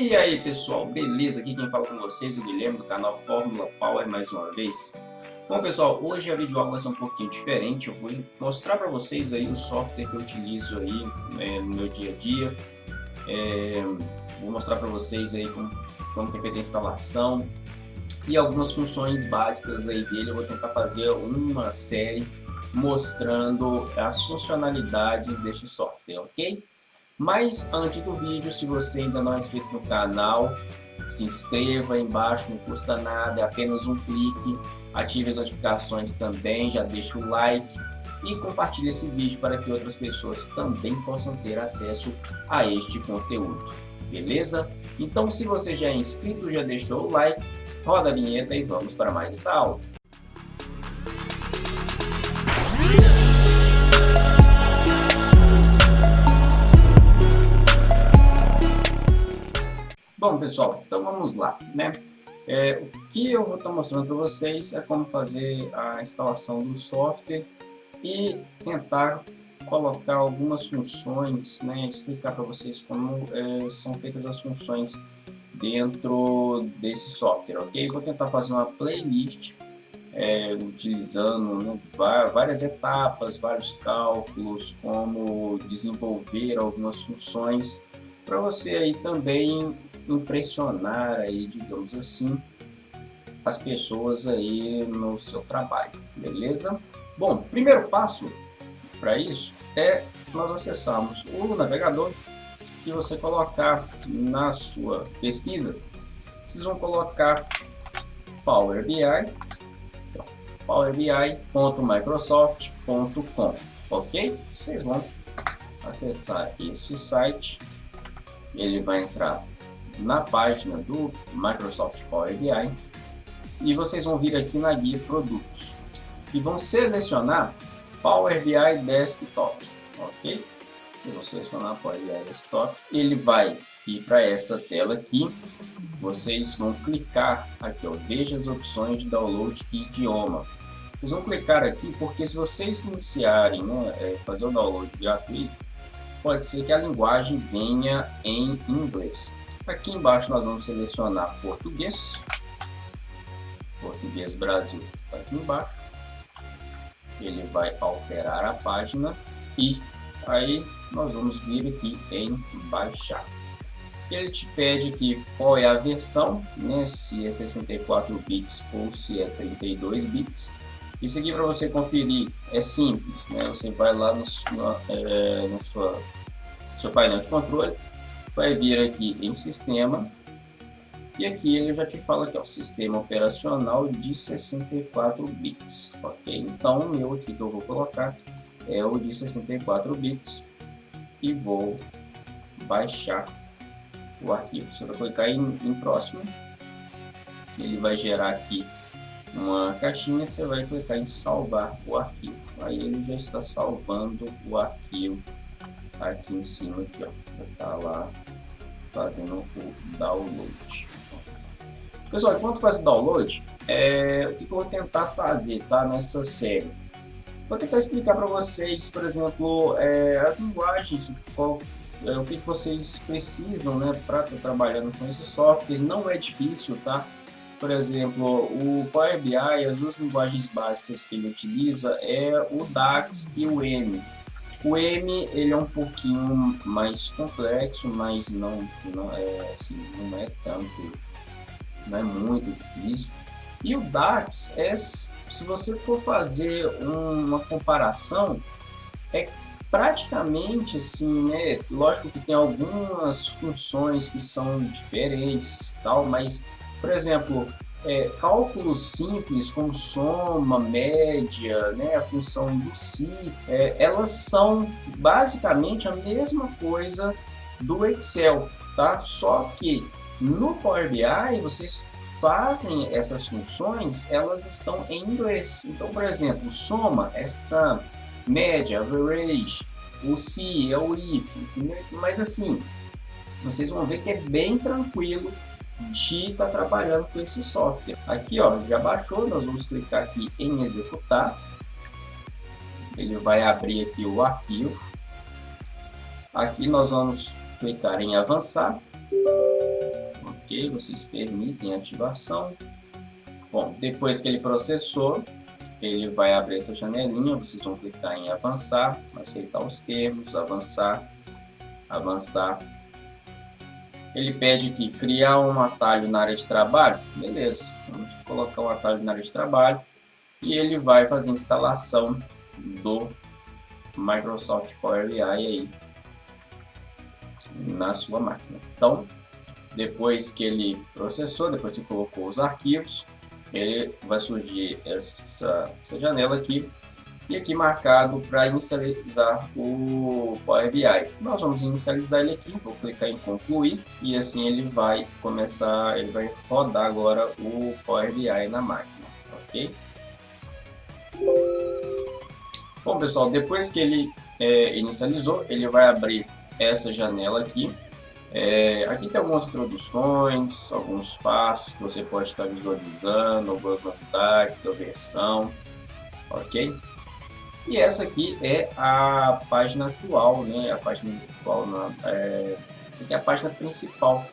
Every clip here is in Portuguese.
E aí pessoal, beleza? Aqui quem fala com vocês é o Guilherme do canal Fórmula Power mais uma vez. Bom pessoal, hoje a videoaula vai ser um pouquinho diferente. Eu vou mostrar para vocês aí o software que eu utilizo aí no meu dia a dia. Vou mostrar para vocês aí como que é feita a instalação e algumas funções básicas aí dele. Eu vou tentar fazer uma série mostrando as funcionalidades deste software, ok? Mas antes do vídeo, se você ainda não é inscrito no canal, se inscreva aí embaixo, não custa nada, é apenas um clique. Ative as notificações também, já deixa o like e compartilhe esse vídeo para que outras pessoas também possam ter acesso a este conteúdo, beleza? Então, se você já é inscrito, já deixou o like, roda a vinheta e vamos para mais essa aula. Bom pessoal, então vamos lá, né? O que eu vou estar mostrando para vocês é como fazer a instalação do software e tentar colocar algumas funções, né? Explicar para vocês como são feitas as funções dentro desse software, ok? Vou tentar fazer uma playlist utilizando, né, várias etapas, vários cálculos, como desenvolver algumas funções para você aí também impressionar aí, digamos assim, as pessoas aí no seu trabalho, beleza? Bom, primeiro passo para isso é nós acessarmos o navegador e você colocar na sua pesquisa, vocês vão colocar Power BI, powerbi.microsoft.com, ok? Vocês vão acessar este site, ele vai entrar na página do Microsoft Power BI e vocês vão vir aqui na guia produtos e vão selecionar Power BI Desktop, ok? Eu vou selecionar Power BI Desktop, ele vai ir para essa tela aqui. Vocês vão clicar aqui, ó, veja as opções de download e idioma. Vocês vão clicar aqui porque se vocês iniciarem, né, fazer o download gratuito, pode ser que a linguagem venha em inglês. Aqui embaixo nós vamos selecionar português, português Brasil, aqui embaixo. Ele vai alterar a página e aí nós vamos vir aqui em baixar. Ele te pede aqui qual é a versão, né, se é 64 bits ou se é 32 bits. Isso aqui para você conferir é simples, né? Você vai lá no seu painel de controle, vai vir aqui em sistema e aqui ele já te fala que é o sistema operacional de 64 bits, ok? Então o meu aqui que eu vou colocar é o de 64 bits e vou baixar o arquivo. Você vai clicar em próximo, ele vai gerar aqui uma caixinha, você vai clicar em salvar o arquivo, aí ele já está salvando o arquivo aqui em cima, aqui, ó, tá lá fazendo o download. Pessoal, enquanto faz o download, o que eu vou tentar fazer, tá, nessa série? Vou tentar explicar para vocês, por exemplo, as linguagens, o que vocês precisam, né, para estar trabalhando com esse software. Não é difícil, tá? Por exemplo, o Power BI, as duas linguagens básicas que ele utiliza é o DAX e o M. O M ele é um pouquinho mais complexo, mas não é assim, não é muito difícil. E o DAX se você for fazer uma comparação, é praticamente assim, né? Lógico que tem algumas funções que são diferentes, tal, mas por exemplo, cálculos simples como soma, média, né, a função do si, elas são basicamente a mesma coisa do Excel, tá? Só que no Power BI vocês fazem essas funções, elas estão em inglês. Então, por exemplo, soma é sum, média, average, o si é o if, mas assim, vocês vão ver que é bem tranquilo de estar trabalhando com esse software. Aqui, ó, já baixou, nós vamos clicar aqui em executar. Ele vai abrir aqui o arquivo. Aqui nós vamos clicar em avançar. Ok, vocês permitem a ativação. Bom, depois que ele processou, ele vai abrir essa janelinha, vocês vão clicar em avançar, aceitar os termos, avançar, avançar. Ele pede aqui criar um atalho na área de trabalho, beleza, vamos colocar um atalho na área de trabalho e ele vai fazer a instalação do Microsoft Power BI aí na sua máquina. Então, depois que ele processou, depois que colocou os arquivos, ele vai surgir essa janela aqui e aqui marcado para inicializar o Power BI. Nós vamos inicializar ele aqui, vou clicar em concluir e assim ele vai começar, ele vai rodar agora o Power BI na máquina, ok? Bom pessoal, depois que ele inicializou, ele vai abrir essa janela aqui. Aqui tem algumas introduções, alguns passos que você pode estar visualizando, algumas novidades da versão, ok? E essa aqui é a página atual, né? A página atual, essa aqui é a página principal,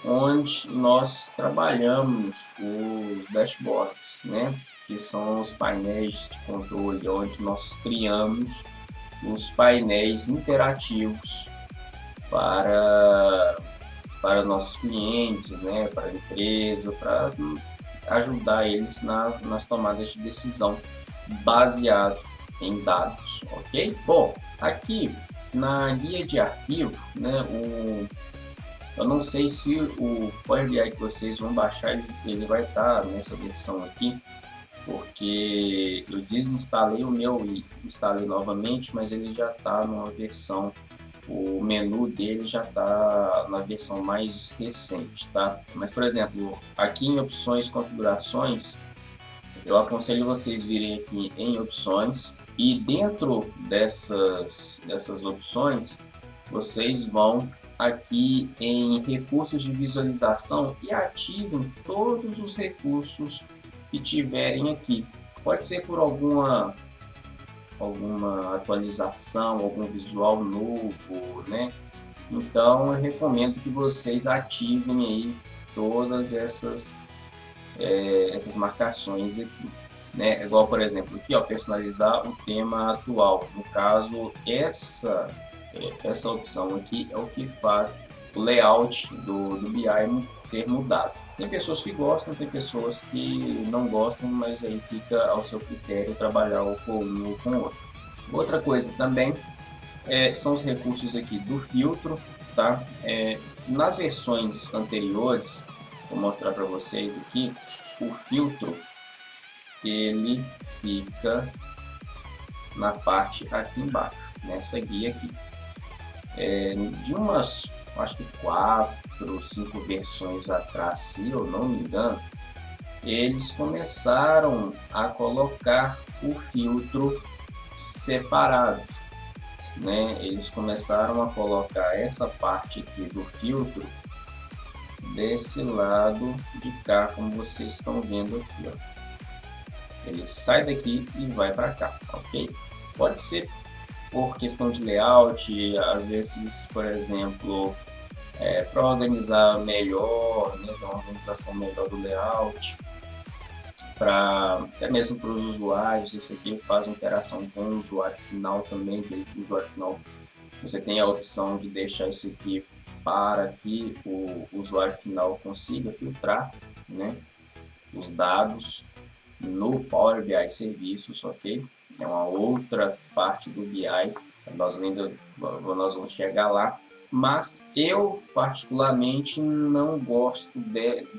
onde nós trabalhamos os dashboards, né? Que são os painéis de controle, onde nós criamos os painéis interativos para nossos clientes, né? Para a empresa, para ajudar eles nas tomadas de decisão baseado em dados, ok? Bom, aqui na guia de arquivo, né, eu não sei se o Power BI que vocês vão baixar, ele vai estar nessa versão aqui, porque eu desinstalei o meu e instalei novamente, mas ele já está numa versão, o menu dele já está na versão mais recente, tá? Mas, por exemplo, aqui em opções, configurações, eu aconselho vocês virem aqui em opções e dentro dessas opções vocês vão aqui em recursos de visualização e ativem todos os recursos que tiverem aqui. Pode ser por alguma atualização, algum visual novo, né? Então eu recomendo que vocês ativem aí todas essas marcações aqui, né? Igual, por exemplo, aqui, ó, personalizar o tema atual. No caso, essa opção aqui é o que faz o layout do BI ter mudado. Tem pessoas que gostam, tem pessoas que não gostam, mas aí fica ao seu critério trabalhar com um ou com o outro. Outra coisa também são os recursos aqui do filtro, tá? Nas versões anteriores, vou mostrar para vocês aqui, o filtro ele fica na parte aqui embaixo, nessa guia aqui. De umas, acho que 4 ou 5 versões atrás, se eu não me engano, eles começaram a colocar o filtro separado, né? Eles começaram a colocar essa parte aqui do filtro desse lado de cá, como vocês estão vendo aqui, ó. Ele sai daqui e vai para cá, ok? Pode ser por questão de layout, às vezes, por exemplo, para organizar melhor, né, uma organização melhor do layout, até mesmo para os usuários. Esse aqui faz interação com o usuário final também, que o usuário final, você tem a opção de deixar isso aqui para que o usuário final consiga filtrar, né, os dados no Power BI Serviços, ok? É uma outra parte do BI, nós vamos chegar lá, mas eu particularmente não gosto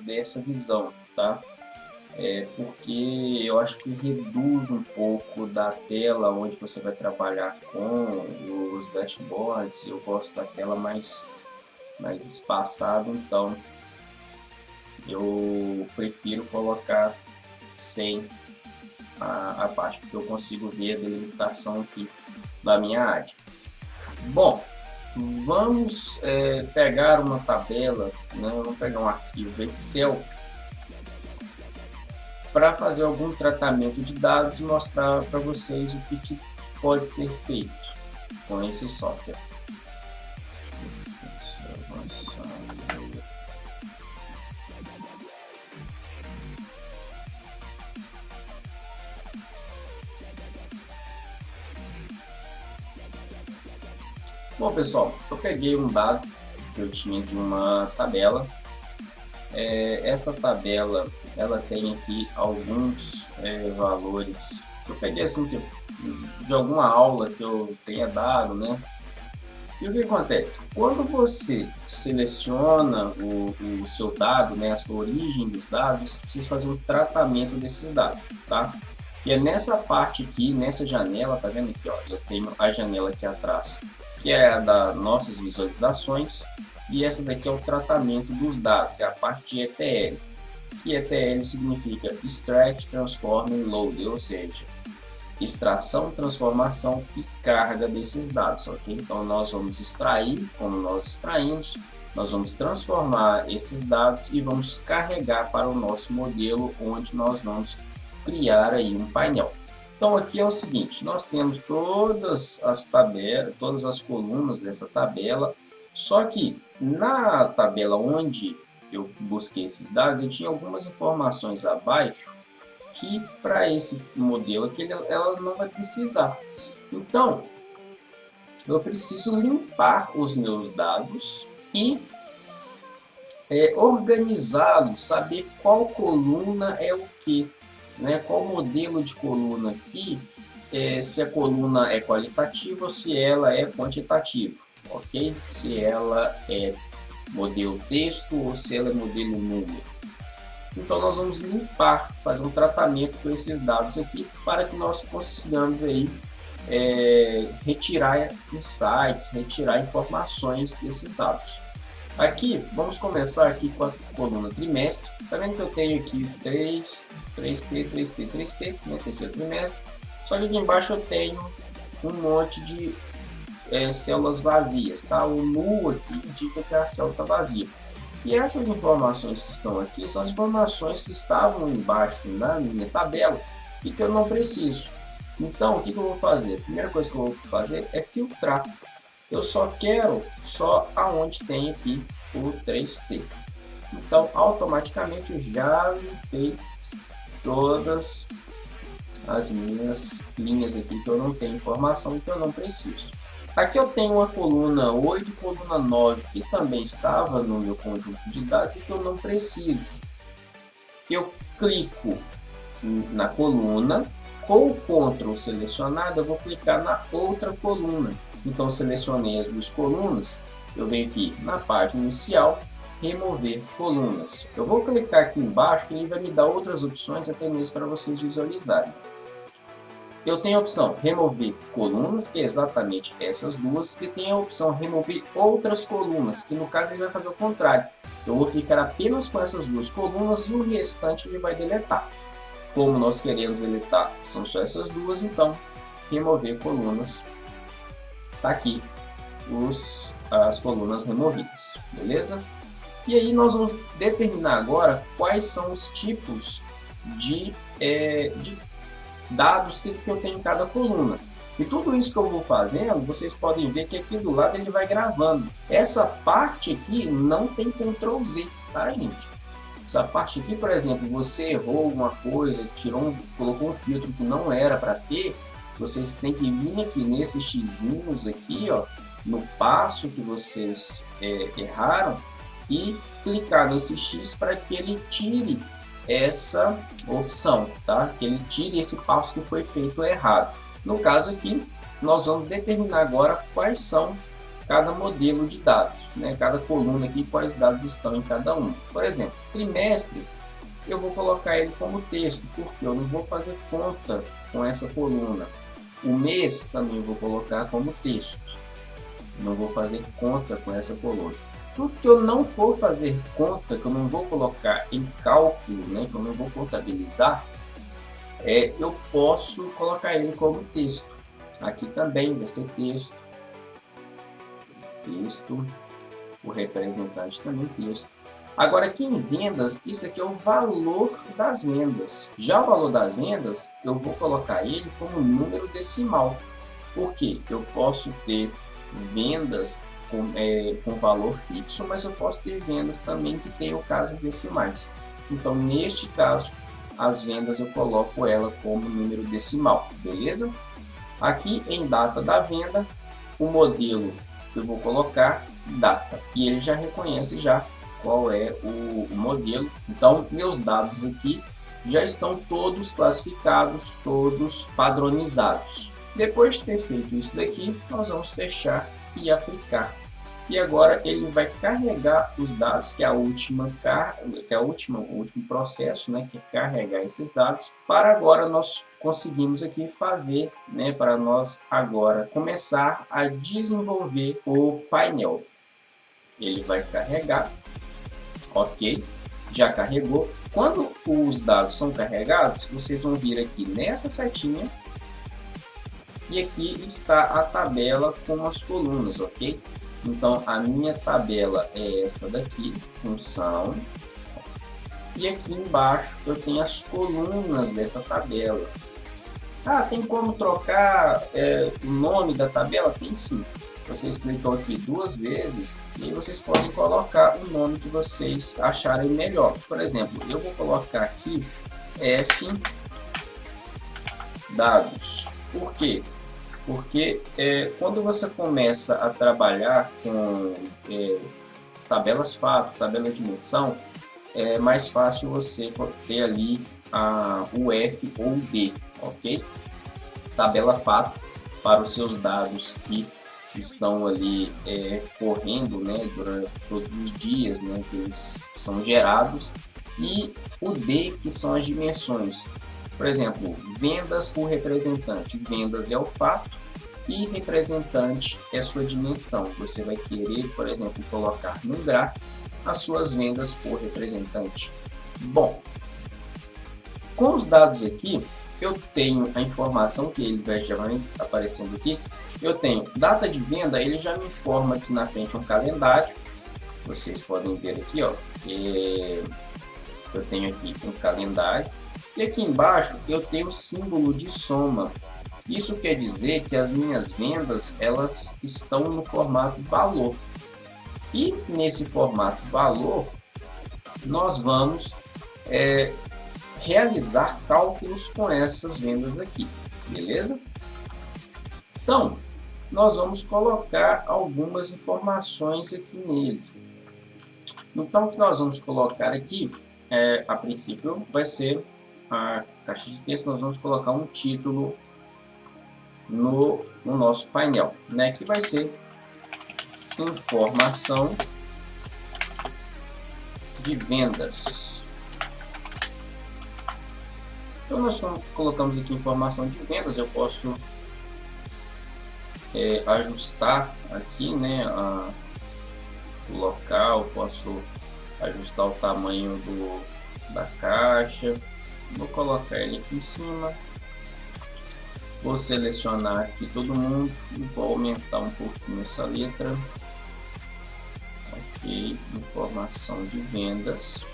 dessa visão, tá? Porque eu acho que reduz um pouco da tela onde você vai trabalhar com os dashboards. Eu gosto da tela mais espaçada, então eu prefiro colocar sem a parte, porque eu consigo ver a delimitação aqui da minha área. Bom, vamos pegar uma tabela, né? Vamos pegar um arquivo Excel para fazer algum tratamento de dados e mostrar para vocês o que pode ser feito com esse software. Bom, pessoal, eu peguei um dado que eu tinha de uma tabela. Essa tabela, ela tem aqui alguns valores que eu peguei assim de alguma aula que eu tenha dado, né? E o que acontece? Quando você seleciona o seu dado, né, a sua origem dos dados, você precisa fazer um tratamento desses dados, tá? E é nessa parte aqui, nessa janela, tá vendo aqui, ó, eu tenho a janela aqui atrás, que é a das nossas visualizações, e essa daqui é o tratamento dos dados, é a parte de ETL, que ETL significa Extract, Transform and Load, ou seja, extração, transformação e carga desses dados, ok? Então nós vamos extrair, como nós extraímos, nós vamos transformar esses dados e vamos carregar para o nosso modelo, onde nós vamos criar aí um painel. Então aqui é o seguinte, nós temos todas as tabelas, todas as colunas dessa tabela, só que na tabela onde eu busquei esses dados, eu tinha algumas informações abaixo que para esse modelo aqui ela não vai precisar. Então, eu preciso limpar os meus dados e organizá-los, saber qual coluna é o que, né? Qual modelo de coluna aqui, se a coluna é qualitativa ou se ela é quantitativa, ok? Se ela é modelo texto ou se ela é modelo número. Então nós vamos limpar, fazer um tratamento com esses dados aqui para que nós consigamos aí retirar insights, retirar informações desses dados. Aqui vamos começar aqui com a coluna trimestre. Tá vendo que eu tenho aqui 3T, né, terceiro trimestre. Só que aqui embaixo eu tenho um monte de células vazias, tá? O null aqui indica que a célula está vazia. E essas informações que estão aqui são as informações que estavam embaixo na minha tabela e que eu não preciso. Então, o que eu vou fazer? A primeira coisa que eu vou fazer é filtrar. Eu só quero aonde tem aqui o 3T. Então, automaticamente eu já limpei todas as minhas linhas aqui que eu não tenho informação e que eu não preciso. Aqui eu tenho uma coluna 8 e coluna 9 que também estava no meu conjunto de dados e que eu não preciso. Eu clico na coluna, com o Ctrl selecionado eu vou clicar na outra coluna. Então selecionei as duas colunas, eu venho aqui na página inicial, remover colunas. Eu vou clicar aqui embaixo que ele vai me dar outras opções até mesmo para vocês visualizarem. Eu tenho a opção remover colunas, que é exatamente essas duas, e tenho a opção remover outras colunas, que no caso ele vai fazer o contrário. Eu vou ficar apenas com essas duas colunas e o restante ele vai deletar. Como nós queremos deletar, são só essas duas, então remover colunas. Tá aqui as colunas removidas, beleza? E aí nós vamos determinar agora quais são os tipos de dados que eu tenho em cada coluna. E tudo isso que eu vou fazendo, vocês podem ver que aqui do lado ele vai gravando. Essa parte aqui não tem Ctrl Z, tá, gente? Essa parte aqui, por exemplo, você errou alguma coisa, colocou um filtro que não era para ter, vocês têm que vir aqui nesses xizinhos aqui, ó, no passo que vocês erraram e clicar nesse X para que ele tire essa opção, tá? Que ele tire esse passo que foi feito errado. No caso aqui, nós vamos determinar agora quais são cada modelo de dados, né? Cada coluna aqui, quais dados estão em cada um. Por exemplo, trimestre, eu vou colocar ele como texto, porque eu não vou fazer conta com essa coluna. O mês também eu vou colocar como texto, não vou fazer conta com essa coluna. Tudo que eu não for fazer conta, que eu não vou colocar em cálculo, né, que eu não vou contabilizar, eu posso colocar ele como texto. Aqui também vai ser texto, o representante também texto. Agora aqui em vendas, isso aqui é o valor das vendas. Já o valor das vendas, eu vou colocar ele como número decimal. Porque eu posso ter vendas com valor fixo, mas eu posso ter vendas também que tenham casas decimais. Então, neste caso, as vendas eu coloco ela como número decimal, beleza? Aqui em data da venda, o modelo eu vou colocar data. E ele já reconhece já qual é o modelo. Então, meus dados aqui já estão todos classificados, todos padronizados. Depois de ter feito isso daqui, nós vamos fechar e aplicar. E agora ele vai carregar os dados, que é o último processo, né, que é carregar esses dados. Para agora nós conseguimos aqui fazer, né, para nós agora começar a desenvolver o painel. Ele vai carregar, ok, já carregou. Quando os dados são carregados, vocês vão vir aqui nessa setinha e aqui está a tabela com as colunas, ok? Então, a minha tabela é essa daqui, função. E aqui embaixo eu tenho as colunas dessa tabela. Ah, tem como trocar o nome da tabela? Tem sim. Vocês clicam aqui 2 vezes e aí vocês podem colocar o nome que vocês acharem melhor. Por exemplo, eu vou colocar aqui F dados. Por quê? Porque quando você começa a trabalhar com tabelas fato, tabela de dimensão, é mais fácil você ter ali o F ou o D, ok? Tabela fato para os seus dados que estão ali correndo, né, durante todos os dias, né, que eles são gerados, e o D, que são as dimensões. Por exemplo, vendas por representante. Vendas é o fato e representante é a sua dimensão. Você vai querer, por exemplo, colocar no gráfico as suas vendas por representante. Bom, com os dados aqui, eu tenho a informação que ele já vai aparecendo aqui. Eu tenho data de venda, ele já me informa aqui na frente um calendário. Vocês podem ver aqui, ó. Eu tenho aqui um calendário. E aqui embaixo eu tenho o símbolo de soma. Isso quer dizer que as minhas vendas elas estão no formato valor. E nesse formato valor nós vamos realizar cálculos com essas vendas aqui, beleza? Então nós vamos colocar algumas informações aqui nele. Então o que nós vamos colocar aqui, a princípio vai ser a caixa de texto. Nós vamos colocar um título no nosso painel, né, que vai ser informação de vendas. Então nós colocamos aqui informação de vendas. Eu posso ajustar aqui, né, o local, posso ajustar o tamanho da caixa. Vou colocar ele aqui em cima, vou selecionar aqui todo mundo e vou aumentar um pouquinho essa letra. Ok, informação de vendas.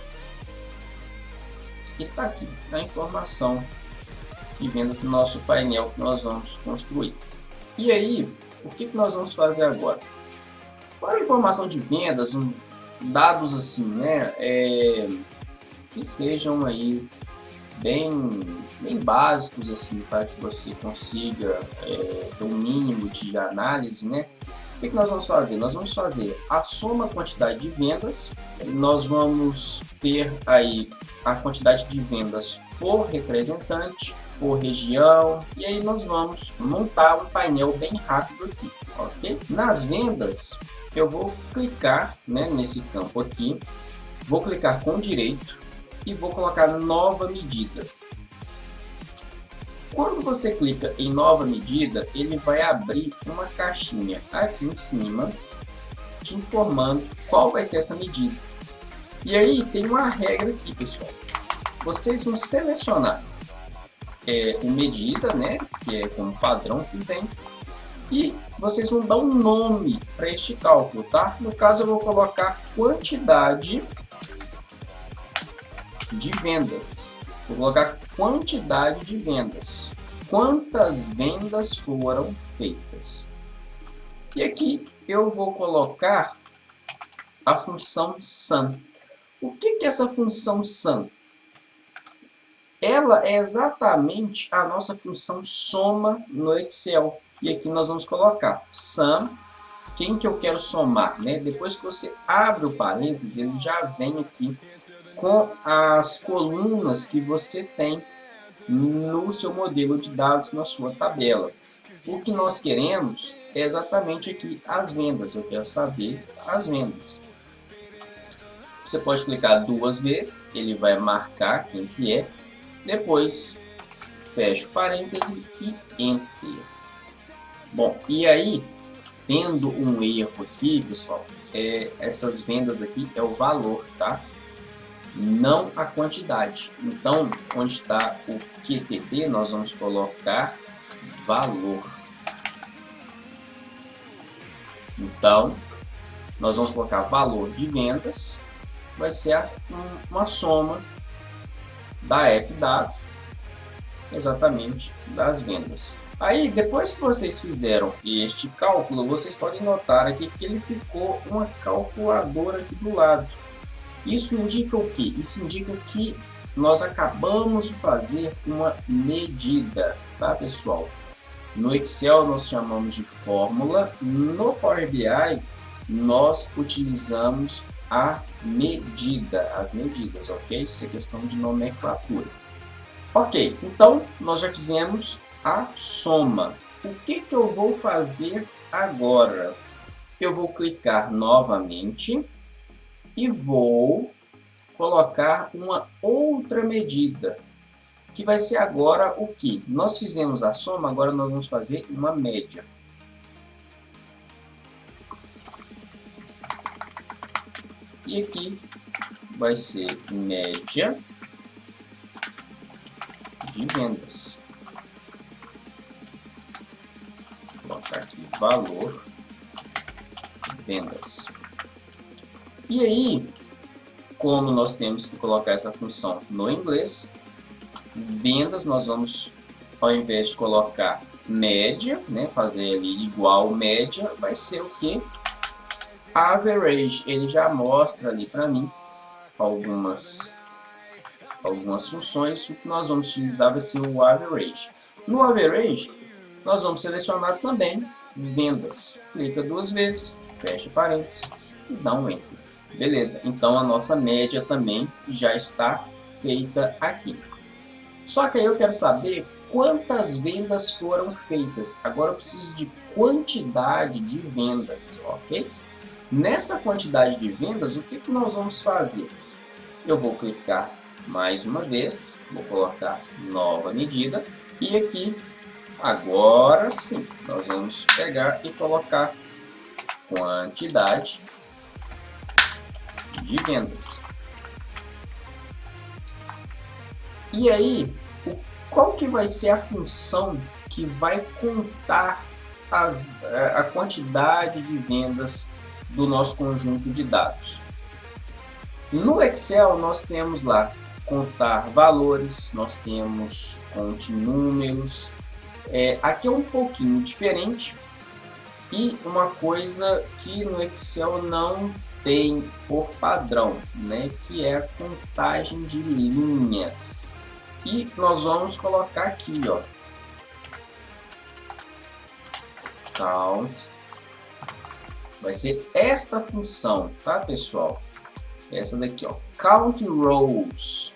E tá aqui a informação de vendas no nosso painel que nós vamos construir. E aí, o que nós vamos fazer agora? Para a informação de vendas, dados assim, né, que sejam aí bem básicos assim, para que você consiga ter um mínimo de análise, né? O que nós vamos fazer? Nós vamos fazer a soma quantidade de vendas. Nós vamos ter aí a quantidade de vendas por representante, por região, e aí nós vamos montar um painel bem rápido aqui, ok? Nas vendas eu vou clicar, né, nesse campo aqui, vou clicar com direito e vou colocar nova medida. Quando você clica em nova medida, ele vai abrir uma caixinha aqui em cima te informando qual vai ser essa medida. E aí tem uma regra aqui, pessoal. Vocês vão selecionar o medida, né, que é como padrão que vem, e vocês vão dar um nome para este cálculo, tá? No caso eu vou colocar quantidade de vendas. Vou colocar quantidade de vendas. Quantas vendas foram feitas? E aqui eu vou colocar a função sum. O que é essa função sum? Ela é exatamente a nossa função soma no Excel. E aqui nós vamos colocar sum quem que eu quero somar, né? Depois que você abre o parênteses, ele já vem aqui com as colunas que você tem no seu modelo de dados, na sua tabela. O que nós queremos é exatamente aqui as vendas. Eu quero saber as vendas. Você pode clicar 2 vezes, ele vai marcar quem que é. Depois, fecha o parêntese e Enter. Bom, e aí, tendo um erro aqui, pessoal, essas vendas aqui é o valor, tá? Não a quantidade. Então, onde está o QTD, nós vamos colocar valor. Então, nós vamos colocar valor de vendas, vai ser uma soma da F dados, exatamente das vendas. Aí, depois que vocês fizeram este cálculo, vocês podem notar aqui que ele ficou uma calculadora aqui do lado. Isso indica o quê? Isso indica que nós acabamos de fazer uma medida, tá, pessoal? No Excel nós chamamos de fórmula, no Power BI nós utilizamos a medida, as medidas, ok? Isso é questão de nomenclatura. Ok, então nós já fizemos a soma. O que que eu vou fazer agora? Eu vou clicar novamente e vou colocar uma outra medida, que vai ser agora o que? Nós fizemos a soma, agora nós vamos fazer uma média. E aqui vai ser média de vendas. Vou colocar aqui valor de vendas. E aí, como nós temos que colocar essa função no inglês, vendas nós vamos, ao invés de colocar média, né, fazer ali igual média, vai ser o que? Average. Ele já mostra ali para mim algumas funções. O que nós vamos utilizar vai ser o average. No average, nós vamos selecionar também vendas. Clica 2 vezes, fecha parênteses e dá um Enter. Beleza, então a nossa média também já está feita aqui. Só que aí eu quero saber quantas vendas foram feitas. Agora eu preciso de quantidade de vendas, ok? Nessa quantidade de vendas, o que que nós vamos fazer? Eu vou clicar mais uma vez, vou colocar nova medida e aqui, agora sim, nós vamos pegar e colocar quantidade de vendas. E aí, qual que vai ser a função que vai contar a quantidade de vendas do nosso conjunto de dados? No Excel nós temos lá contar valores, nós temos conte números. Aqui é um pouquinho diferente e uma coisa que no Excel não tem por padrão, né, que é a contagem de linhas. E nós vamos colocar aqui, ó, count. Vai ser esta função, tá, pessoal? Essa daqui, ó, count rows.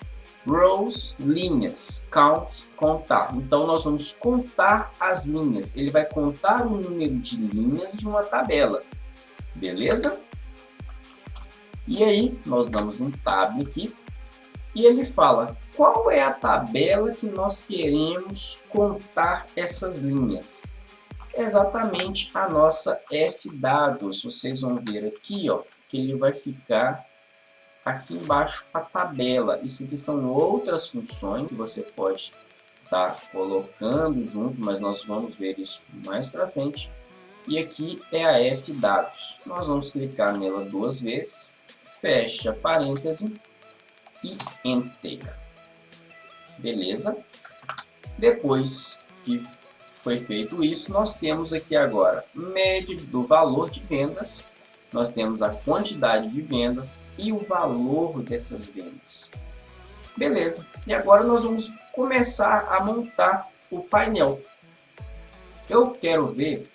Rows, linhas. Count, contar. Então nós vamos contar as linhas. Ele vai contar o número de linhas de uma tabela. Beleza? E aí, nós damos um tab aqui e ele fala qual é a tabela que nós queremos contar essas linhas. Exatamente a nossa F dados. Vocês vão ver aqui, ó, que ele vai ficar aqui embaixo a tabela. Isso aqui são outras funções que você pode estar colocando junto, mas nós vamos ver isso mais para frente. E aqui é a F dados. Nós vamos clicar nela 2 vezes. Fecha parêntese e Enter. Beleza? Depois que foi feito isso, nós temos aqui agora média do valor de vendas, nós temos a quantidade de vendas e o valor dessas vendas. Beleza? E agora nós vamos começar a montar o painel. Eu quero ver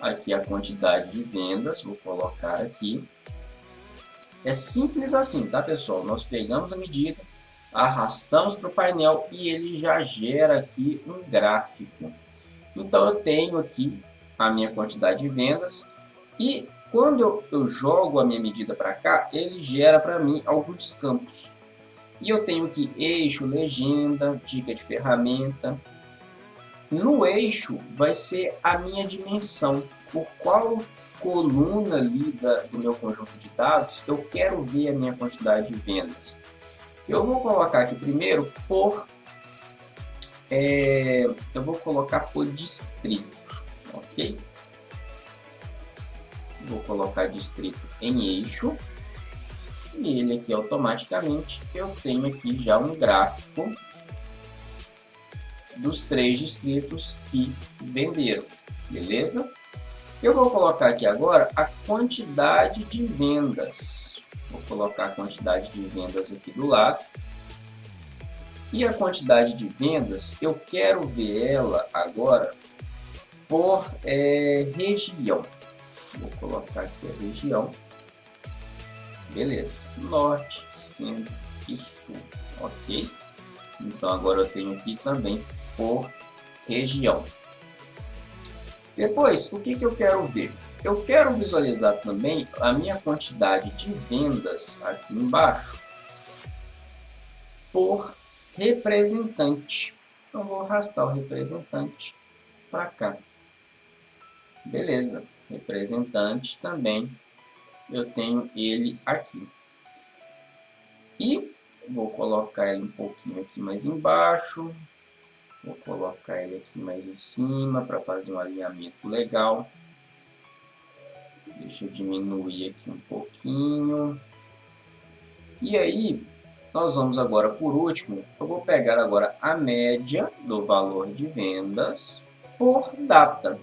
aqui a quantidade de vendas, vou colocar aqui. É simples assim, tá, pessoal? Nós pegamos a medida, arrastamos para o painel e ele já gera aqui um gráfico. Então eu tenho aqui a minha quantidade de vendas e quando eu jogo a minha medida para cá, ele gera para mim alguns campos. E eu tenho aqui eixo, legenda, dica de ferramenta. No eixo vai ser a minha dimensão, por qual coluna ali do meu conjunto de dados eu quero ver a minha quantidade de vendas. Eu vou colocar aqui primeiro eu vou colocar por distrito, ok? Vou colocar distrito em eixo e ele aqui automaticamente eu tenho aqui já um gráfico dos 3 distritos que venderam, beleza? Eu vou colocar aqui agora a quantidade de vendas. Vou colocar a quantidade de vendas aqui do lado. E a quantidade de vendas, eu quero ver ela agora por região. Vou colocar aqui a região. Beleza. Norte, centro e sul. Ok? Então agora eu tenho aqui também por região. Depois, o que eu quero ver? Eu quero visualizar também a minha quantidade de vendas aqui embaixo por representante. Então vou arrastar o representante para cá. Beleza. Representante também eu tenho ele aqui. E vou colocar ele um pouquinho aqui mais embaixo. Vou colocar ele aqui mais em cima para fazer um alinhamento legal. Deixa eu diminuir aqui um pouquinho. E aí, nós vamos agora, por último, eu vou pegar agora a média do valor de vendas por data.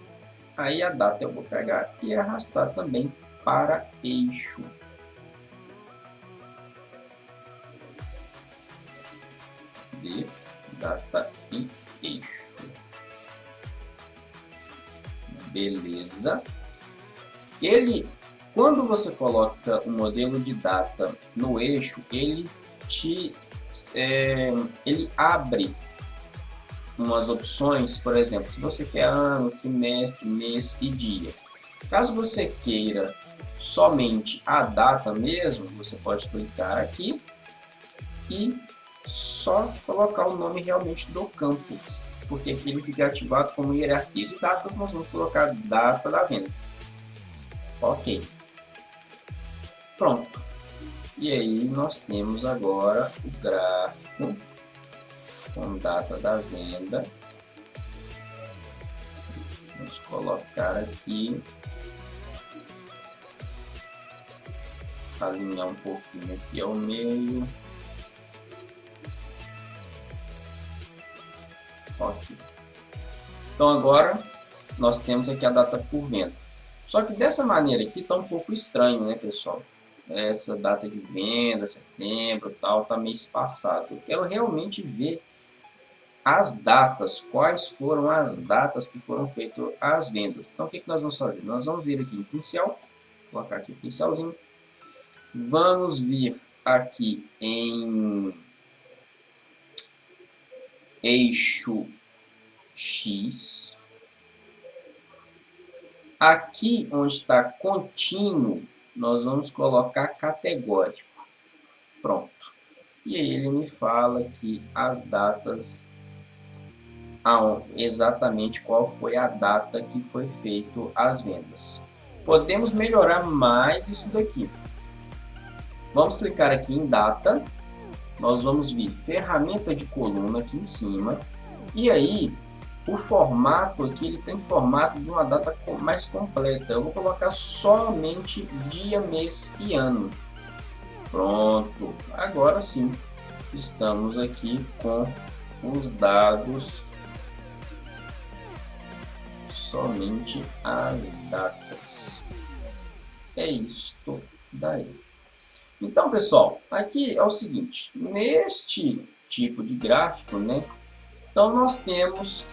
Aí a data eu vou pegar e arrastar também para eixo. De data e eixo. Beleza. Quando você coloca o modelo de data no eixo, ele abre umas opções, por exemplo, se você quer ano, trimestre, mês e dia. Caso você queira somente a data mesmo, você pode clicar aqui e só colocar o nome realmente do campo, porque aqui ele fica ativado como hierarquia de datas. Nós vamos colocar data da venda. Ok, pronto. E aí nós temos agora o gráfico com data da venda. Vamos colocar aqui, alinhar um pouquinho aqui ao meio. Ok. Então agora nós temos aqui a data por venda. Só que dessa maneira aqui está um pouco estranho, né, pessoal? Essa data de venda, setembro, tal, tá meio espaçado. Eu quero realmente ver as datas, quais foram as datas que foram feitas as vendas. Então o que nós vamos fazer? Nós vamos vir aqui em pincel, colocar aqui o pincelzinho. Vamos vir aqui em eixo X. Aqui onde está contínuo, nós vamos colocar categórico. Pronto. E aí ele me fala aqui as datas, exatamente qual foi a data que foi feito as vendas. Podemos melhorar mais isso daqui. Vamos clicar aqui em data. Nós vamos vir ferramenta de coluna aqui em cima. E aí o formato aqui, ele tem formato de uma data mais completa. Eu vou colocar somente dia, mês e ano. Pronto. Agora sim, estamos aqui com os dados, somente as datas. É isto daí. Então, pessoal, aqui é o seguinte, neste tipo de gráfico, né? Então nós temos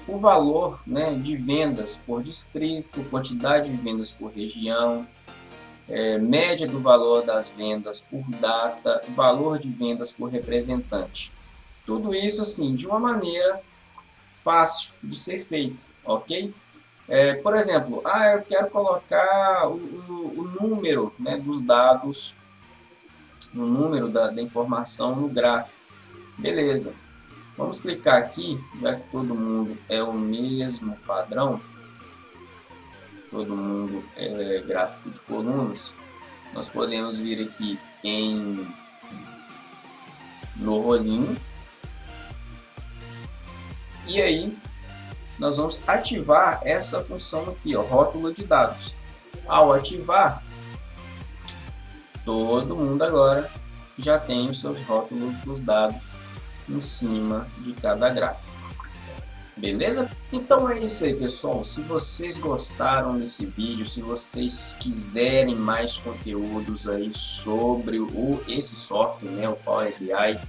o valor, né, de vendas por distrito, quantidade de vendas por região, média do valor das vendas por data, valor de vendas por representante. Tudo isso assim de uma maneira fácil de ser feito, ok? Por exemplo, eu quero colocar o número, né, dos dados, o número da informação no gráfico. Beleza. Vamos clicar aqui, já que todo mundo é o mesmo padrão, todo mundo é gráfico de colunas, nós podemos vir aqui no rolinho, e aí nós vamos ativar essa função aqui, ó, rótulo de dados. Ao ativar, todo mundo agora já tem os seus rótulos dos dados em cima de cada gráfico. Beleza? Então é isso aí, pessoal. Se vocês gostaram desse vídeo, se vocês quiserem mais conteúdos aí sobre esse software, né, o Power BI,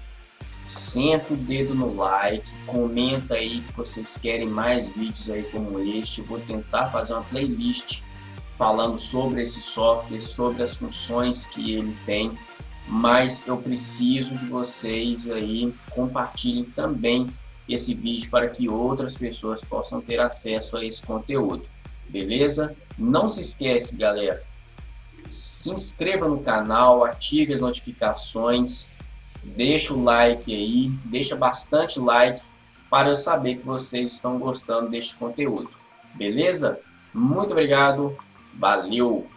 senta o dedo no like, comenta aí que vocês querem mais vídeos aí como este. Eu vou tentar fazer uma playlist falando sobre esse software, sobre as funções que ele tem, mas eu preciso que vocês aí compartilhem também esse vídeo para que outras pessoas possam ter acesso a esse conteúdo, beleza? Não se esquece, galera, se inscreva no canal, ative as notificações, deixa o like aí, deixa bastante like para eu saber que vocês estão gostando deste conteúdo, beleza? Muito obrigado, valeu!